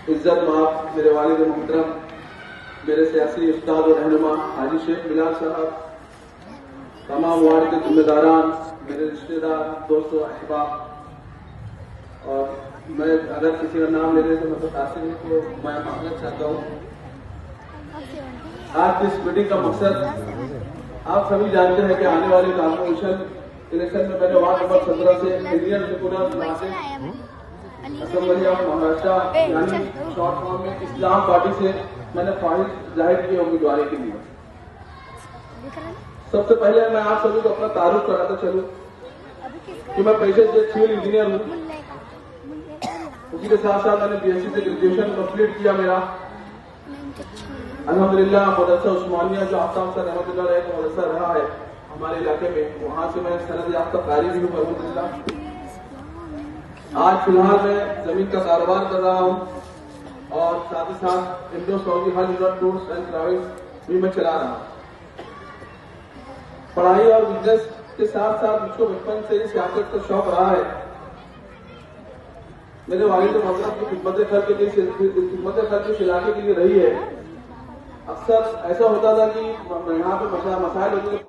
इज्जत माफ मेरे वालिद मोहतरम, मेरे सियासी उस्ताद और रहनुमा हाजी शेख बिलाल साहब, तमाम वार्ड के जिम्मेदारान, मेरे रिश्तेदार, दोस्तों, अहबाब, और मैं अगर किसी का नाम लेने से मतलब कासिर हूँ तो मैं माफियत चाहता हूँ। आज की इस मीटिंग का मकसद आप सभी जानते हैं कि आने वाले कॉर्पोरेशन इलेक्शन में मैंने वार्ड नंबर 17 से Indian secular assembly of Maharashtra यानी शॉर्ट फॉर्म में इस्लाम पार्टी से मैंने ख्वाहिश जाहिर की उम्मीदवारी के लिए। सबसे पहले मैं आप सभी को अपना तारुफ कराता चलूं कि मैं पेशे से सिविल इंजीनियर हूँ। उसी के साथ साथ मैंने बीएससी से ग्रेजुएशन कंप्लीट किया मेरा। अल्हम्दुलिल्लाह मदरसा उस्मानिया जो आफ्ताब सर रहमतुल्लाह अलैह का मदरसा रहा है हमारे इलाके में, वहां से मैं सनद याफ्ता कारी भी हूँ अल्हम्दुलिल्लाह। आज फिलहाल मैं जमीन का कारोबार कर रहा हूँ और साथ ही साथ इंडो सऊदी हज टूर्स एंड ट्रैवल्स भी मैं चला रहा हूँ। पढ़ाई और बिजनेस के साथ साथ मुझको बचपन से ही सियासत का शौक रहा है। मेरे वालिद मोहतरम की खिदमत खर्च इस इलाके के लिए रही है। अक्सर ऐसा होता था कि यहाँ पे मसाइल होते